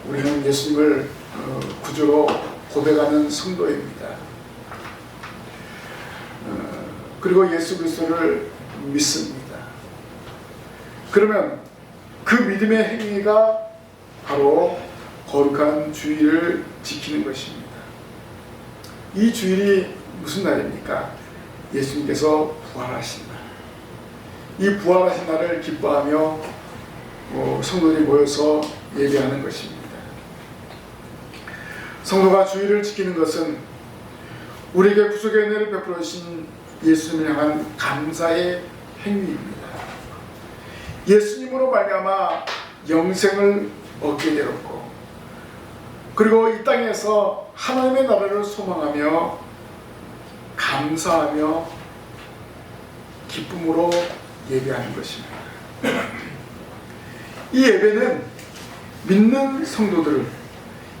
우리는 예수님을 구주로 고백하는 성도입니다. 그리고 예수 그리스도를 믿습니다. 그러면 그 믿음의 행위가 바로 거룩한 주일을 지키는 것입니다. 이 주일이 무슨 날입니까? 예수님께서 부활하신 날. 이 부활하신 날을 기뻐하며 성도들이 모여서 예배하는 것입니다. 성도가 주일을 지키는 것은 우리에게 구속의 은혜를 베풀어 주신 예수님을 향한 감사의 행위입니다. 예수님으로 말미암아 영생을 얻게 되었고, 그리고 이 땅에서 하나님의 나라를 소망하며 감사하며 기쁨으로 예배하는 것입니다. 이 예배는 믿는 성도들,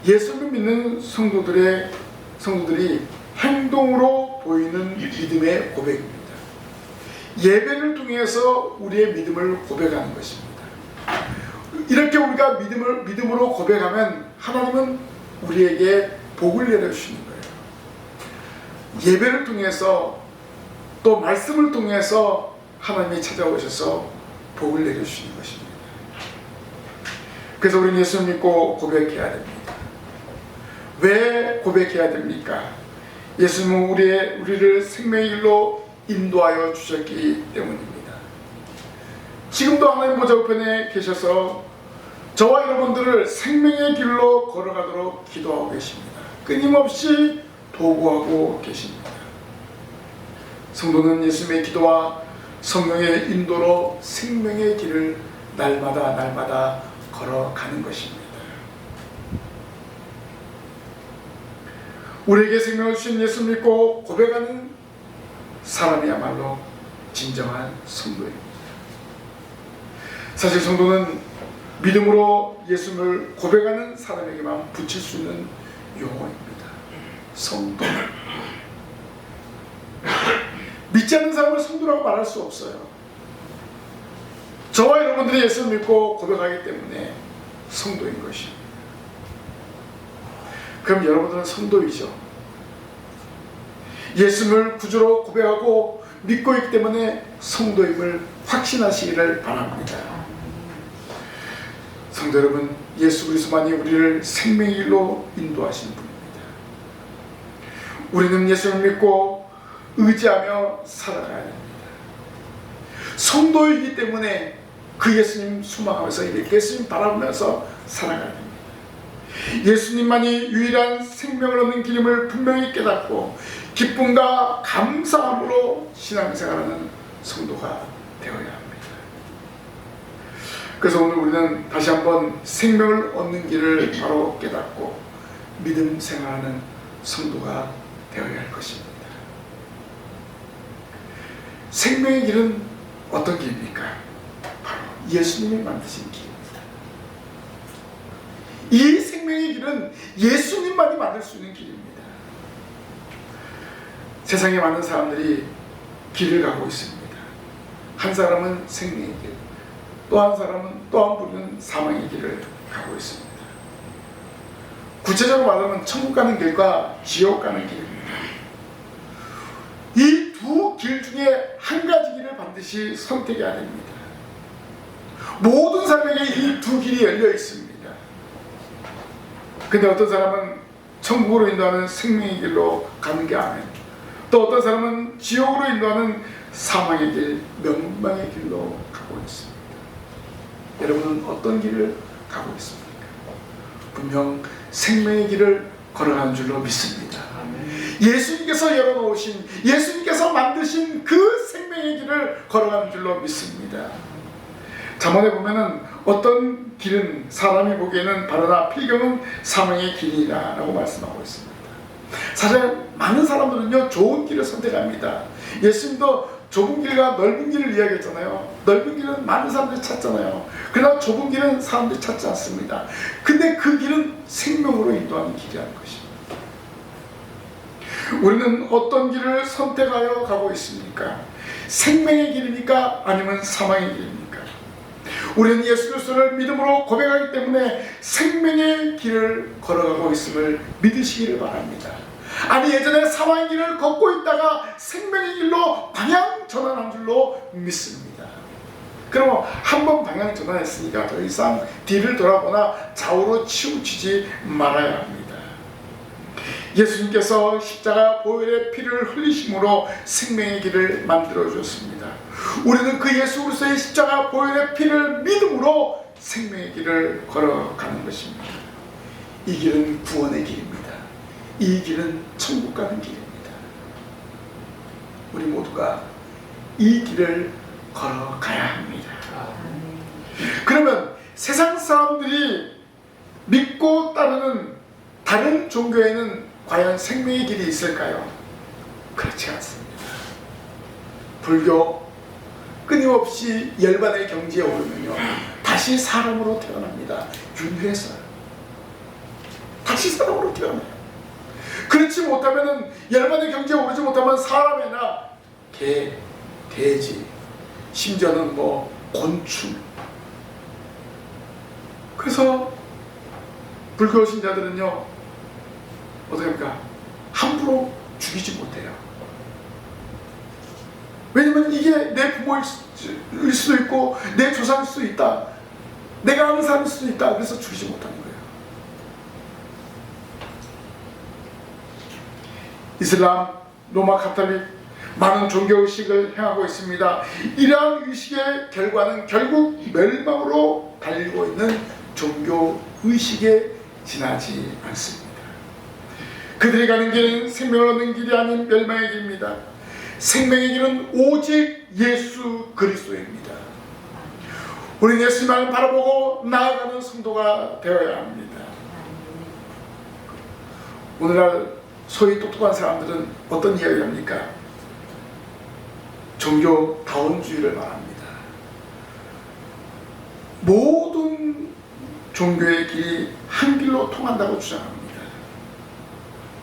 예수를 믿는 성도들이 행동으로 보이는 믿음의 고백입니다. 예배를 통해서 우리의 믿음을 고백하는 것입니다. 이렇게 우리가 믿음으로 고백하면 하나님은 우리에게 복을 내려주시는 거예요. 예배를 통해서 또 말씀을 통해서 하나님이 찾아오셔서 복을 내려주시는 것입니다. 그래서 우리는 예수를 믿고 고백해야 됩니다. 왜 고백해야 됩니까? 예수님은 우리를 생명의 길로 인도하여 주셨기 때문입니다. 지금도 하나님 보좌 우편에 계셔서 저와 여러분들을 생명의 길로 걸어가도록 기도하고 계십니다. 끊임없이 도구하고 계십니다. 성도는 예수님의 기도와 성령의 인도로 생명의 길을 날마다 걸어가는 것입니다. 우리에게 생명을 주신 예수 믿고 고백하는 사람이야말로 진정한 성도입니다. 사실 성도는 믿음으로 예수를 고백하는 사람에게만 붙일 수 있는 용어입니다. 성도. 믿지 않는 사람을 성도라고 말할 수 없어요. 저와 여러분들이 예수를 믿고 고백하기 때문에 성도인 것입니다. 그럼 여러분들은 성도이죠. 예수를 구주로 고백하고 믿고 있기 때문에 성도임을 확신하시기를 바랍니다. 성도 여러분, 예수 그리스도만이 우리를 생명의 길로 인도하시는 분입니다. 우리는 예수를 믿고 의지하며 살아가야 됩니다. 성도이기 때문에 그 예수님 소망하면서 이렇게 예수님 바라보면서 살아가야 됩니다. 예수님만이 유일한 생명을 얻는 길임을 분명히 깨닫고 기쁨과 감사함으로 신앙생활하는 성도가 되어야 합니다. 그래서 오늘 우리는 다시 한번 생명을 얻는 길을 바로 깨닫고 믿음 생활하는 성도가 되어야 할 것입니다. 생명의 길은 어떤 길입니까? 바로 예수님이 만드신 길입니다. 이 생명의 길은 예수님만이 만들 수 있는 길입니다. 세상에 많은 사람들이 길을 가고 있습니다. 한 사람은 생명의 길, 또 한 사람은 또 한 분은 사망의 길을 가고 있습니다. 구체적으로 말하면 천국 가는 길과 지옥 가는 길입니다. 이 두 길 중에 한 가지 길을 반드시 선택해야 됩니다. 모든 사람에게 이 두 길이 열려 있습니다. 근데 어떤 사람은 천국으로 인도하는 생명의 길로 가는 게 아멘, 또 어떤 사람은 지옥으로 인도하는 사망의 길, 멸망의 길로 가고 있습니다. 여러분은 어떤 길을 가고 있습니까? 분명 생명의 길을 걸어가는 줄로 믿습니다. 예수님께서 열어놓으신, 예수님께서 만드신 그 생명의 길을 걸어가는 줄로 믿습니다. 잠언에 보면은 어떤 길은 사람이 보기에는 바르나 필경은 사망의 길이라 라고 말씀하고 있습니다. 사실 많은 사람들은요 좋은 길을 선택합니다. 예수님도 좁은 길과 넓은 길을 이야기했잖아요. 넓은 길은 많은 사람들이 찾잖아요. 그러나 좁은 길은 사람들이 찾지 않습니다. 근데 그 길은 생명으로 인도하는 길이라는 것입니다. 우리는 어떤 길을 선택하여 가고 있습니까? 생명의 길입니까? 아니면 사망의 길입니까? 우리는 예수 그리스도를 믿음으로 고백하기 때문에 생명의 길을 걸어가고 있음을 믿으시기를 바랍니다. 아니, 예전에 사망의 길을 걷고 있다가 생명의 길로 방향 전환한 줄로 믿습니다. 그럼 한번 방향 전환했으니까 더 이상 뒤를 돌아보나 좌우로 치우치지 말아야 합니다. 예수님께서 십자가 보혈의 피를 흘리심으로 생명의 길을 만들어 주셨습니다. 우리는 그 예수 그리스도의 십자가 보혈의 피를 믿음으로 생명의 길을 걸어가는 것입니다. 이 길은 구원의 길입니다. 이 길은 천국 가는 길입니다. 우리 모두가 이 길을 걸어가야 합니다. 그러면 세상 사람들이 믿고 따르는 다른 종교에는 과연 생명의 길이 있을까요? 그렇지 않습니다. 불교 끊임없이 열반의 경지에 오르면요, 다시 사람으로 태어납니다. 윤회설, 다시 사람으로 태어나요. 그렇지 못하면, 열반의 경지에 오르지 못하면 사람이나 개, 돼지, 심지어는 곤충. 그래서 불교 신자들은요, 어떻게 합니까? 함부로 죽이지 못해요. 왜냐면 이게 내 부모일 수도 있고 내 조상일 수도 있다, 내가 아는 사람일 수도 있다. 그래서 죽이지 못하는 거예요. 이슬람, 로마 카톨릭, 많은 종교의식을 행하고 있습니다. 이러한 의식의 결과는 결국 멸망으로 달리고 있는 종교의식에 지나지 않습니다. 그들이 가는 길은 생명을 얻는 길이 아닌 멸망의 길입니다. 생명의 길은 오직 예수 그리스도입니다. 우리는 예수님을 바라보고 나아가는 성도가 되어야 합니다. 오늘날 소위 똑똑한 사람들은 어떤 이야기를 합니까? 종교다원주의를 말합니다. 모든 종교의 길이 한 길로 통한다고 주장합니다.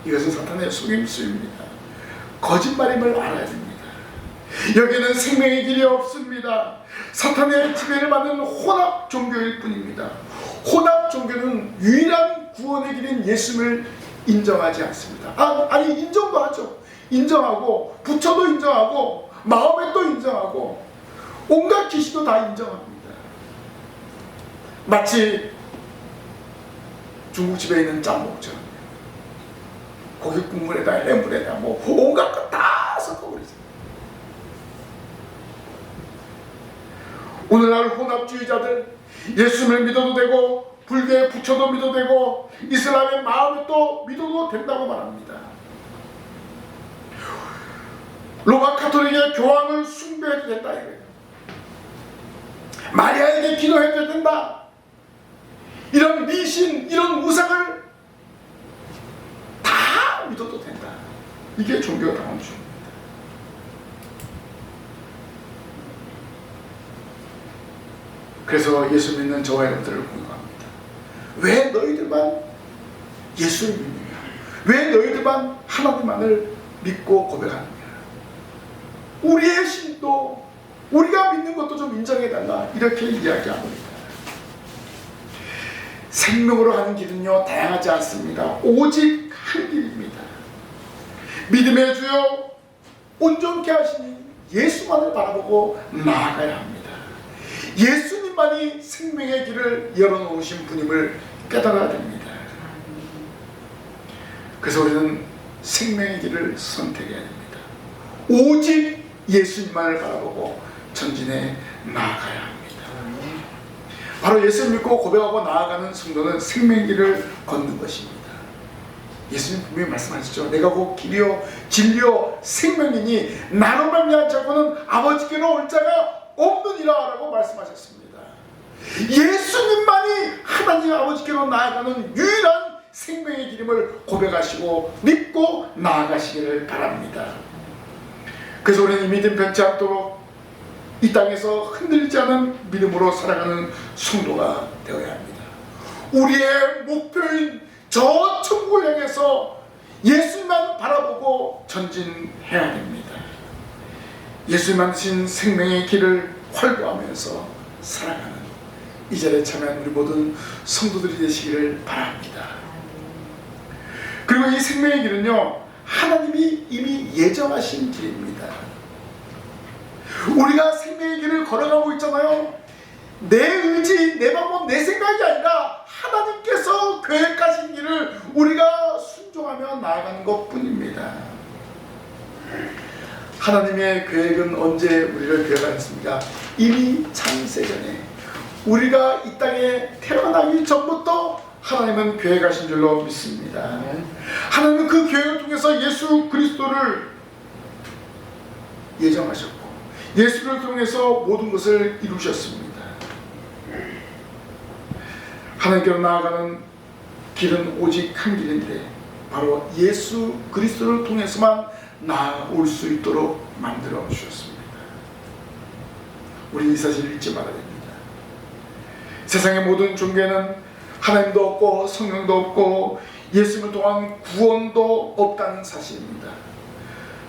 이것은 사탄의 속임수입니다. 거짓말임을 알아야 됩니다. 여기는 생명의 길이 없습니다. 사탄의 지배를 받는 혼합 종교일 뿐입니다. 혼합 종교는 유일한 구원의 길인 예수님을 인정하지 않습니다. 아니 인정도 하죠. 인정하고 부처도 인정하고 마음에도 인정하고 온갖 기시도 다 인정합니다. 마치 중국집에 있는 짬뽕처럼 고기 국물에다 해물에다 온갖 것 다 섞어버리죠. 오늘날 혼합주의자들 예수님을 믿어도 되고 불교의 부처도 믿어도 되고 이슬람의 마음도 믿어도 된다고 말합니다. 로마 카톨릭의 교황을 숭배해도 된다 이거예요. 마리아에게 기도해도 된다. 이런 미신, 이런 우상을 다 믿어도 된다. 이게 종교다원주의입니다. 그래서 예수 믿는 저와 여러분들을 공경합니다. 왜 너희들만 예수를 믿느냐? 왜 너희들만 하나님만을 믿고 고백하느냐? 우리의 신도, 우리가 믿는 것도 좀 인정해달라, 이렇게 이야기합니다. 생명으로 가는 길은요, 다양하지 않습니다. 오직 한 길입니다. 믿음의 주여 온전케 하시니 예수만을 바라보고 나아가야 합니다. 예수님만이 생명의 길을 열어놓으신 분임을 깨달아야 됩니다. 그래서 우리는 생명의 길을 선택해야 됩니다. 오직 예수님만을 바라보고 전진해 나아가야 합니다. 바로 예수를 믿고 고백하고 나아가는 성도는 생명의 길을 걷는 것입니다. 예수님 분명히 말씀하셨죠. 내가 곧 길이요 진리요 생명이니 나로 말미암지 않고는 아버지께로 올 자가 없느니라 라고 말씀하셨습니다. 예수님만이 하나님 아버지께로 나아가는 유일한 생명의 길임을 고백하시고 믿고 나아가시기를 바랍니다. 그래서 우리는 이 믿음 변치 않도록 이 땅에서 흔들리지 않은 믿음으로 살아가는 성도가 되어야 합니다. 우리의 목표인 저 천국을 향해서 예수님만 바라보고 전진해야 됩니다. 예수님 만드신 생명의 길을 활보하면서 살아가는 이 자리에 참여한 우리 모든 성도들이 되시기를 바랍니다. 그리고 이 생명의 길은요, 하나님이 이미 예정하신 길입니다. 우리가 생명의 길을 걸어가고 있잖아요. 내 의지, 내 방법, 내 생각이 아니라 하나님께서 계획하신 길을 우리가 순종하며 나아가는 것뿐입니다. 하나님의 계획은 언제 우리를 계획하셨습니까? 이미 창세전에 우리가 이 땅에 태어나기 전부터 하나님은 계획하신 줄로 믿습니다. 하나님은 그 계획을 통해서 예수 그리스도를 예정하셨고 예수를 통해서 모든 것을 이루셨습니다. 하나님께로 나아가는 길은 오직 한 길인데 바로 예수 그리스도를 통해서만 나아올 수 있도록 만들어 주셨습니다. 우리 이 사실을 잊지 말아야 됩니다. 세상의 모든 종교에는 하나님도 없고 성령도 없고 예수님을 통한 구원도 없다는 사실입니다.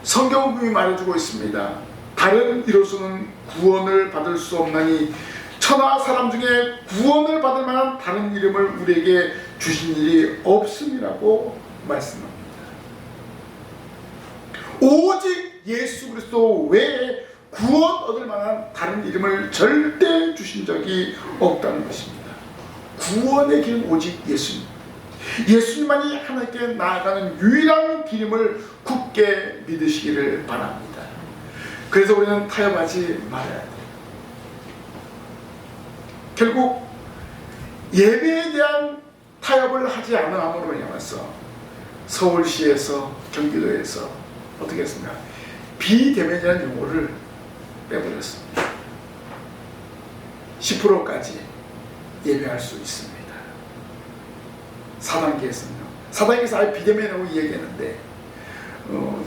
성경은 분명히 말해주고 있습니다. 다른 이로서는 구원을 받을 수 없나니 천하 사람 중에 구원을 받을 만한 다른 이름을 우리에게 주신 일이 없음이라고 말씀합니다. 오직 예수 그리스도 외에 구원 얻을 만한 다른 이름을 절대 주신 적이 없다는 것입니다. 구원의 길은 오직 예수님. 예수님만이 하나님께 나아가는 유일한 길임을 굳게 믿으시기를 바랍니다. 그래서 우리는 타협하지 말아야 돼요. 결국 예배에 대한 타협을 하지 않음으로 인해서 서울시에서 경기도에서 어떻게 했습니까? 비대면이라는 용어를 빼버렸습니다. 10%까지 예배할 수 있습니다. 4단계에서는요. 4단계에서 아예 비대면이라고 이야기했는데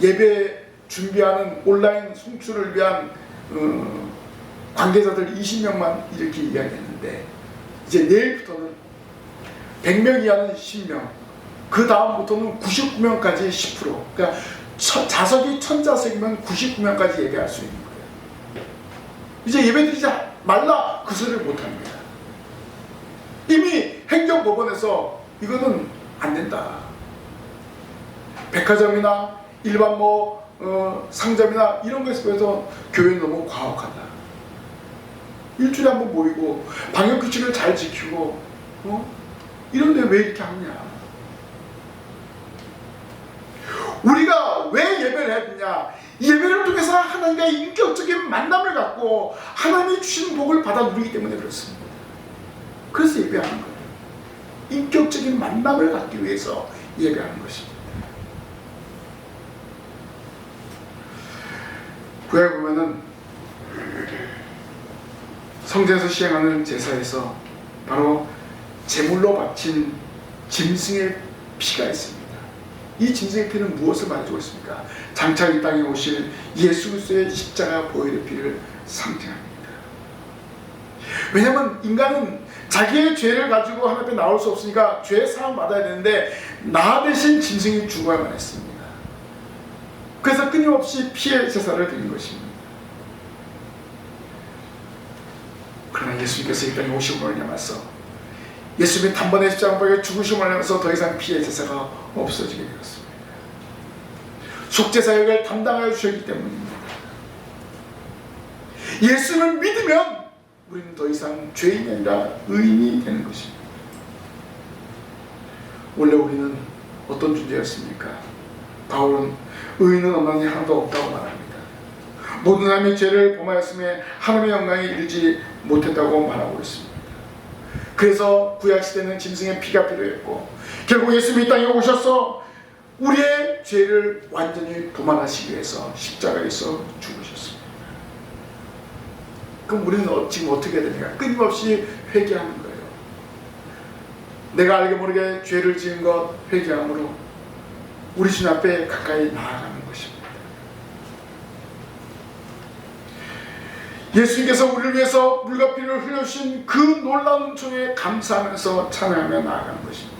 예배 준비하는 온라인 송출을 위한 관계자들 20명만 이렇게 이야기했는데 이제 내일부터는 100명 이하는 10명, 그 다음부터는 99명까지 10%. 그러니까 자석이 1000자석이면 99명까지 예배할 수 있는 거예요. 이제 예배드리지 말라 그 소리를 못합니다. 이미 행정법원에서 이거는 안 된다. 백화점이나 일반 상점이나 이런 것에 비해서 교회는 너무 과학하다. 일주일에 한 번 모이고 방역규칙을 잘 지키고 이런데 왜 이렇게 하느냐. 우리가 왜 예배를 해야 되냐. 예배를 통해서 하나님과의 인격적인 만남을 갖고 하나님이 주신 복을 받아 누리기 때문에 그렇습니다. 그래서 예배하는 거예요. 인격적인 만남을 갖기 위해서 예배하는 것입니다. 구약에 보면은 성전에서 시행하는 제사에서 바로 제물로 바친 짐승의 피가 있습니다. 이 짐승의 피는 무엇을 말해주고 있습니까? 장차 이 땅에 오실 예수 그리스도의 십자가 보혈의 피를 상징합니다. 왜냐하면 인간은 자기의 죄를 가지고 하나님 앞에 나올 수 없으니까 죄의 사함 받아야 되는데 나 대신 짐승이 죽어야만 했습니다. 그래서 끊임없이 피의 제사를 드린 것입니다. 그러나 예수님께서 이 땅에 오심으로 인하여서 예수님의 단번에 십자가에 죽으심으로 인하여서 더 이상 피의 제사가 없어지게 되었습니다. 속죄사역을 담당하여 주셨기 때문입니다. 예수님을 믿으면 우리는 더 이상 죄인이 아니라 의인이 되는 것입니다. 원래 우리는 어떤 존재였습니까? 바울은 의인은 없나니 하나도 없다고 말합니다. 모든 사람이 죄를 범하였음에 하나님의 영광에 이르지 못했다고 말하고 있습니다. 그래서 구약시대는 짐승의 피가 필요했고 결국 예수님이 이 땅에 오셔서 우리의 죄를 완전히 도말하시기 위해서 십자가에서 죽으셨습니다. 그럼 우리는 지금 어떻게 해야 됩니까? 끊임없이 회개하는 거예요. 내가 알게 모르게 죄를 지은 것 회개함으로 우리 주님 앞에 가까이 나아가는 것입니다. 예수님께서 우리를 위해서 물과 피를 흘려주신 그 놀라운 은총에 감사하면서 찬양하며 나아가는 것입니다.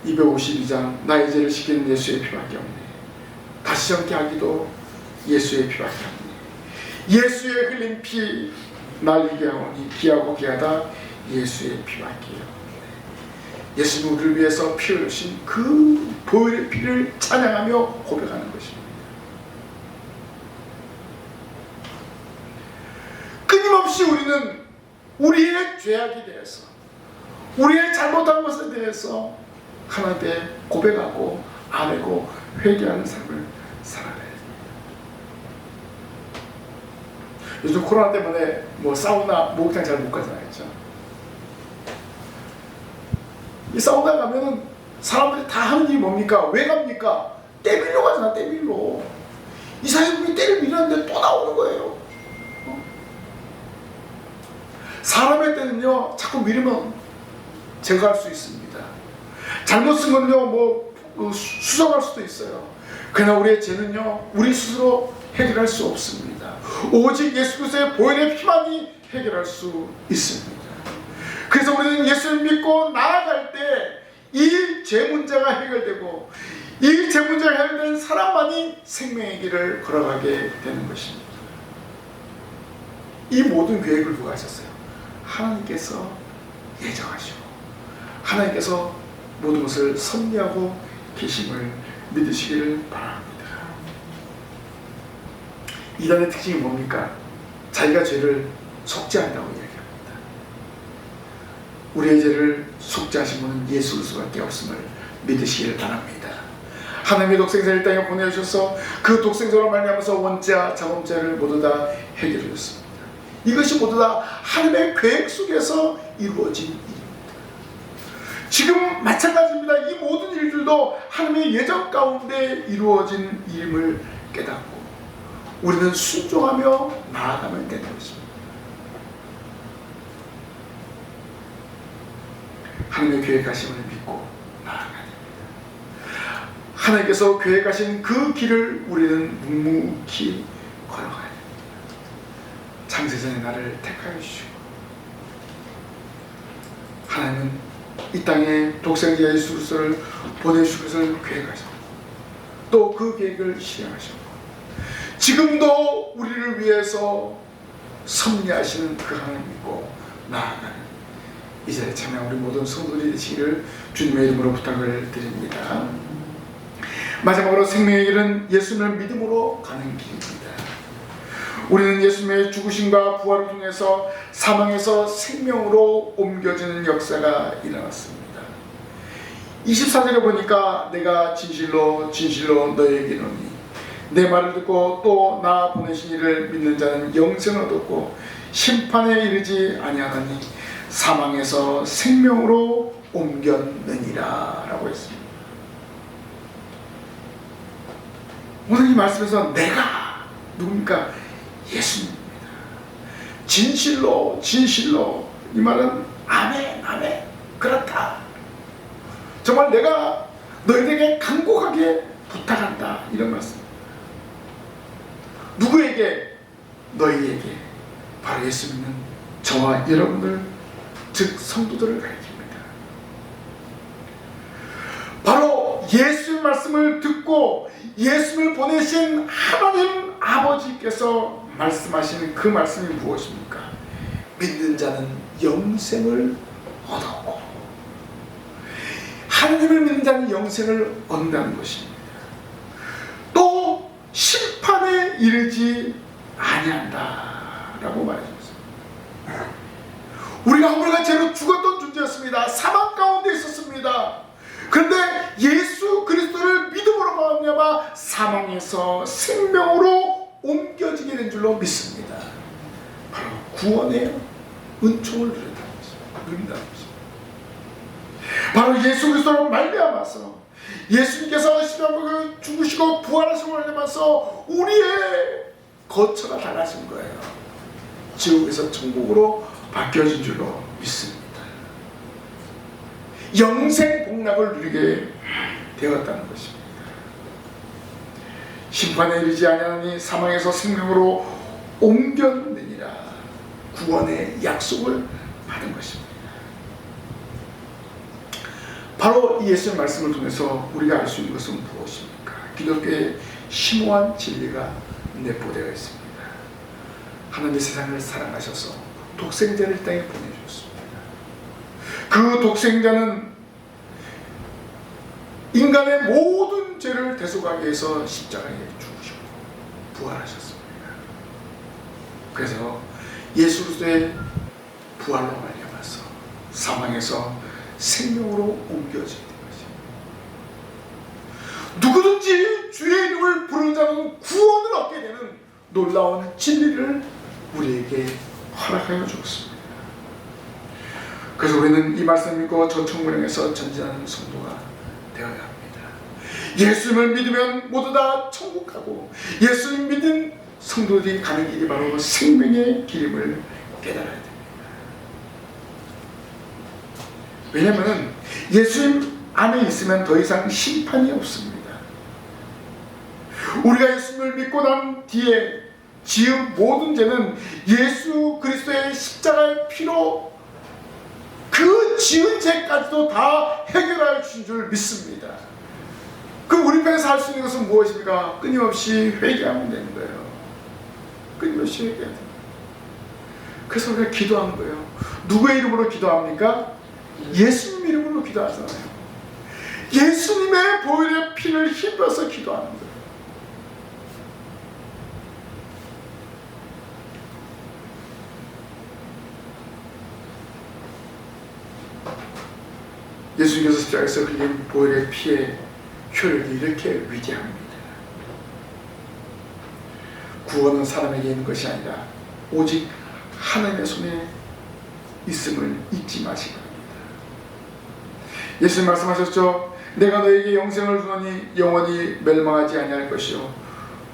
252장 나의 죄를 씻기는 예수의 피밖에 없네. 다시 정케 하기도 예수의 피밖에 없네. 예수의 흘린 피 날리게 하오니 귀하고 귀하다 예수의 피밖에요. 예수님 우리를 위해서 피 흘리신 그 보혈의 피를 찬양하며 고백하는 것입니다. 끊임없이 우리는 우리의 죄악에 대해서, 우리의 잘못한 것에 대해서 하나님께 고백하고 아뢰고 회개하는 삶을 살아야 됩니다. 요즘 코로나 때문에 뭐 사우나, 목욕탕 잘 못 가잖아요. 그렇죠? 이 사우나 가면은 사람들이 다 하는 일이 뭡니까? 왜 갑니까? 때밀러 가잖아. 때밀러. 이 사람이 때를 밀었는데 또 나오는 거예요. 사람의 때는요 자꾸 밀으면 제거할 수 있습니다. 잘못 쓴 건요 뭐 수정할 수도 있어요. 그러나 우리의 죄는요 우리 스스로 해결할 수 없습니다. 오직 예수 그리스도의 보혈의 피만이 해결할 수 있습니다. 그래서 우리는 예수를 믿고 나아갈 때 이 죄 문제가 해결되고 이 죄 문제가 해결된 사람만이 생명의 길을 걸어가게 되는 것입니다. 이 모든 계획을 누가 하셨어요? 하나님께서 예정하시고 하나님께서 모든 것을 섭리하고 계심을 믿으시기를 바랍니다. 이단의 특징이 뭡니까? 자기가 죄를 속죄한다고 이야기합니다. 우리의 죄를 속죄하신 분은 예수 그리스도밖에 없음을 믿으시기를 바랍니다. 하나님의 독생자를 이 땅에 보내주셔서 그 독생자로 말미암아서 원죄와 자범죄를 모두 다 해결해 주셨습니다. 이것이 모두 다 하나님의 계획 속에서 이루어진 일입니다. 지금 마찬가지입니다. 이 모든 일들도 하나님의 예정 가운데 이루어진 일임을 깨닫고 우리는 순종하며 나아가면 되는 것입니다. 하나님의 계획하심을 믿고 나아가야 됩니다. 하나님께서 계획하신 그 길을 우리는 묵묵히 걸어가야 됩니다. 창세전에 나를 택하여 주시고 하나님은 이 땅에 독생자 예수 그리스도를 보내주실 것을 계획하셨고 또 그 계획을 실행하셨고 지금도 우리를 위해서 섭리하시는 그 하나님 믿고 나아가는 이 자리에 참여한 우리 모든 성도들이 되시기를 주님의 이름으로 부탁을 드립니다. 마지막으로 생명의 길은 예수님을 믿음으로 가는 길입니다. 우리는 예수님의 죽으심과 부활을 통해서 사망에서 생명으로 옮겨지는 역사가 일어났습니다. 24절에 보니까 내가 진실로 진실로 너희에게 이르노니 내 말을 듣고 또 나 보내신 이를 믿는 자는 영생을 얻었고 심판에 이르지 아니하나니 사망에서 생명으로 옮겼느니라 라고 했습니다. 오늘 이 말씀에서 내가 누굽니까? 예수님입니다. 진실로 진실로 이 말은 아멘 아멘 그렇다. 정말 내가 너희에게 간곡하게 부탁한다 이런 말씀. 누구에게? 너희에게. 바로 예수 믿는 저와 여러분들 즉 성도들을 가리킵니다. 바로 예수의 말씀을 듣고 예수를 보내신 하나님 아버지께서 말씀하시는 그 말씀이 무엇입니까? 믿는 자는 영생을 얻었고 하나님을 믿는 자는 영생을 얻는다는 것입니다. 또 심판에 이르지 아니한다 라고 말해주셨습니다. 우리가 허물과 죄로 죽었던 존재였습니다. 사망 가운데 있었습니다. 그런데 예수 그리스도를 믿음으로 말미암아 사망에서 생명으로 옮겨지게 된 줄로 믿습니다. 바로 구원의 은총을 누린다는 것입니다. 바로 예수 그리스도로 말미암아서 예수님께서 십자가에 죽으시고 부활하심을 말미암아서 우리의 거처가 달라진 거예요. 지옥에서 천국으로 바뀌어진 줄로 믿습니다. 영생 복락을 누리게 되었다는 것입니다. 심판에 이르지 아니하니 사망에서 생명으로 옮겼느니라 구원의 약속을 받은 것입니다. 바로 이 예수의 말씀을 통해서 우리가 알 수 있는 것은 무엇입니까? 기독교의 심오한 진리가 내포되어 있습니다. 하나님의 세상을 사랑하셔서 독생자를 땅에 보내주셨습니다. 그 독생자는 인간의 모든 죄를 대속하기 위해서 십자가에 죽으셨고 부활하셨습니다. 그래서 예수 그리스도의 부활로 말미암아서 사망에서 생명으로 옮겨지게 된 것입니다. 누구든지 주의 이름을 부르는 자는 구원을 얻게 되는 놀라운 진리를 우리에게 허락하여 주었습니다. 그래서 우리는 이 말씀을 믿고 저 천국에서 전진하는 성도가 되어야 합니다. 예수님을 믿으면 모두 다 천국 가고, 예수님 믿은 성도들이 가는 길이 바로 생명의 길임을 깨달아야 됩니다. 왜냐하면 예수님 안에 있으면 더 이상 심판이 없습니다. 우리가 예수님을 믿고 난 뒤에 지은 모든 죄는 예수 그리스도의 십자가의 피로 그 지은 죄까지도 다 해결하여 주신 줄 믿습니다. 그럼 우리 편에서 할 수 있는 것은 무엇입니까? 끊임없이 회개하면 되는 거예요. 끊임없이 회개해야 됩니다. 그래서 우리가 기도하는 거예요. 누구의 이름으로 기도합니까? 예수님 이름으로 기도하잖아요. 예수님의 보혈의 피를 힘입어서 기도하는 거예요. 예수님께서 십자가에서 흘린 보혈의 피의 효력이 이렇게 위대합니다. 구원은 사람에게 있는 것이 아니라 오직 하나님의 손에 있음을 잊지 마시기 바랍니다. 예수님 말씀하셨죠. 내가 너에게 영생을 주노니 영원히 멸망하지 아니할 것이요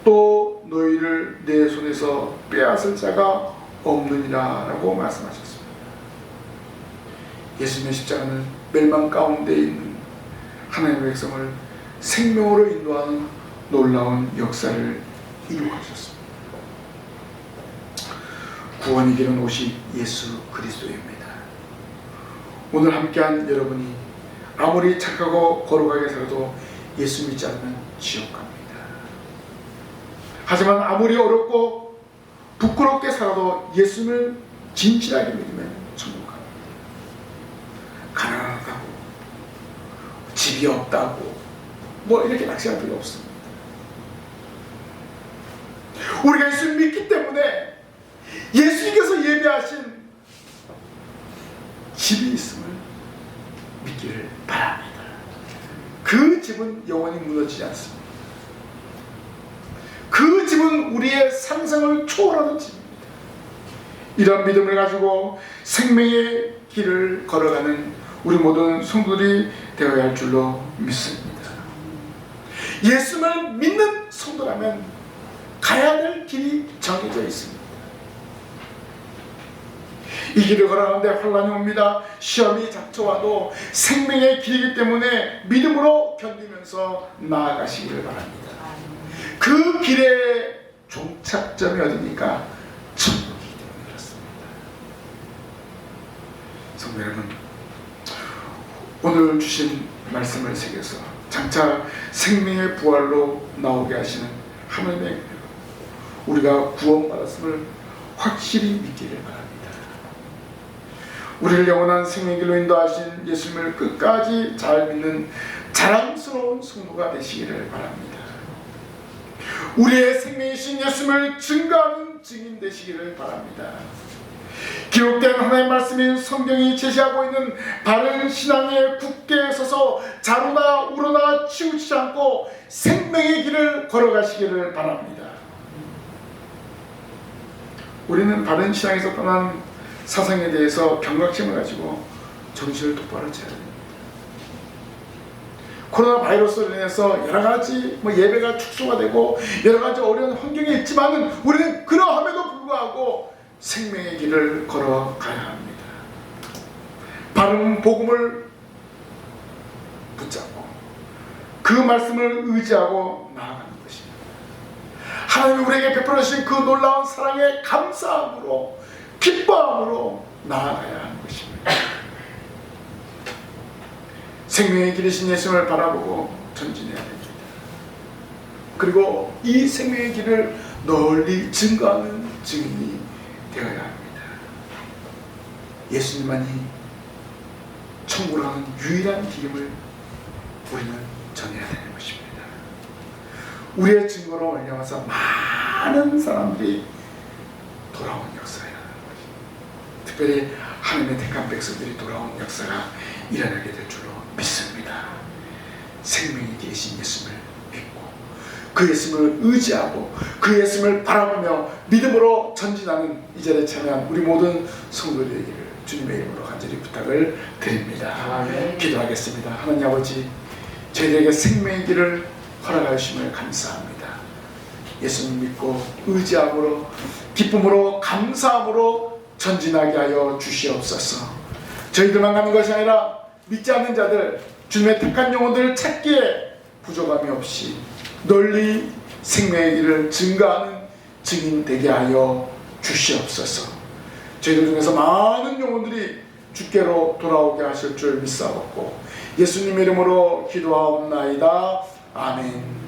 또 너희를 내 손에서 빼앗을 자가 없느니라 라고 말씀하셨습니다. 예수님의 십자가는 멸망 가운데 있는 하나님의 백성을 생명으로 인도하는 놀라운 역사를 이루어주셨습니다. 구원이 되는 옷이 예수 그리스도입니다. 오늘 함께한 여러분이 아무리 착하고 거룩하게 살아도 예수 믿지 않으면 지옥 갑니다. 하지만 아무리 어렵고 부끄럽게 살아도 예수를 진실하게 믿으면 천국 갑니다. 가난하다고 집이 없다고 뭐 이렇게 낚시할 필요 없습니다. 우리가 예수를 믿기 때문에 예수님께서 예비하신 집이 있음을 믿기를 바랍니다. 그 집은 영원히 무너지지 않습니다. 그 집은 우리의 상상을 초월하는 집입니다. 이런 믿음을 가지고 생명의 길을 걸어가는 우리 모든 성도들이 되어야 할 줄로 믿습니다. 예수를 믿는 성도라면 가야 될 길이 정해져 있습니다. 이 길을 걸어가는데 환난이 옵니다. 시험이 닥쳐와도 생명의 길이기 때문에 믿음으로 견디면서 나아가시기를 바랍니다. 그 길의 종착점이 어디입니까? 천국이기 때문에 그렇습니다. 성도 여러분, 오늘 주신 말씀을 새겨서 장차 생명의 부활로 나오게 하시는 하나님의 우리가 구원받았음을 확실히 믿기를 바랍니다. 우리를 영원한 생명의 길로 인도하신 예수님을 끝까지 잘 믿는 자랑스러운 성도가 되시기를 바랍니다. 우리의 생명이신 예수님을 증거하는 증인 되시기를 바랍니다. 기록된 하나님의 말씀인 성경이 제시하고 있는 바른 신앙에 굳게 서서 자루나 우러나 치우치지 않고 생명의 길을 걸어가시기를 바랍니다. 우리는 바른 신앙에서 떠난 사상에 대해서 경각심을 가지고 정신을 똑바로 차려야 됩니다. 코로나 바이러스로 인해서 여러 가지 예배가 축소가 되고 여러 가지 어려운 환경이 있지만은 우리는 그러함에도 불구하고 생명의 길을 걸어가야 합니다. 바른 복음을 붙잡고 그 말씀을 의지하고 나아가는 것입니다. 하나님이 우리에게 베풀어 주신 그 놀라운 사랑에 감사함으로 기뻐함으로 나아가야 하는 것입니다. 생명의 길이신 예수님을 바라보고 전진해야 됩니다. 그리고 이 생명의 길을 널리 증거하는 증인이 예수님만이 천국으로 가는 유일한 길임을 우리는 전해야 되는 것입니다. 우리의 증거로 말미암아서 많은 사람들이 돌아온 역사라는 것입니다. 특별히 하나님의 택한 백성들이 돌아온 역사가 일어나게 될 줄로 믿습니다. 생명이 되신 예수님을 믿고 그 예수님을 의지하고 그 예수님을 바라보며 믿음으로 전진하는 이 자리에 참여한 우리 모든 성도들이 되기를 주님의 이름으로 간절히 부탁을 드립니다. 아멘. 기도하겠습니다. 하나님 아버지, 저희에게 생명의 길을 허락하심을 감사합니다. 예수님 믿고 의지함으로 기쁨으로 감사함으로 전진하게 하여 주시옵소서. 저희들만 가는 것이 아니라 믿지 않는 자들, 주님의 택한 영혼들을 찾기에 부족함이 없이 널리 생명의 길을 증거하는 증인 되게 하여 주시옵소서. 저희들 중에서 많은 영혼들이 주께로 돌아오게 하실 줄 믿사옵고 예수님 이름으로 기도하옵나이다. 아멘.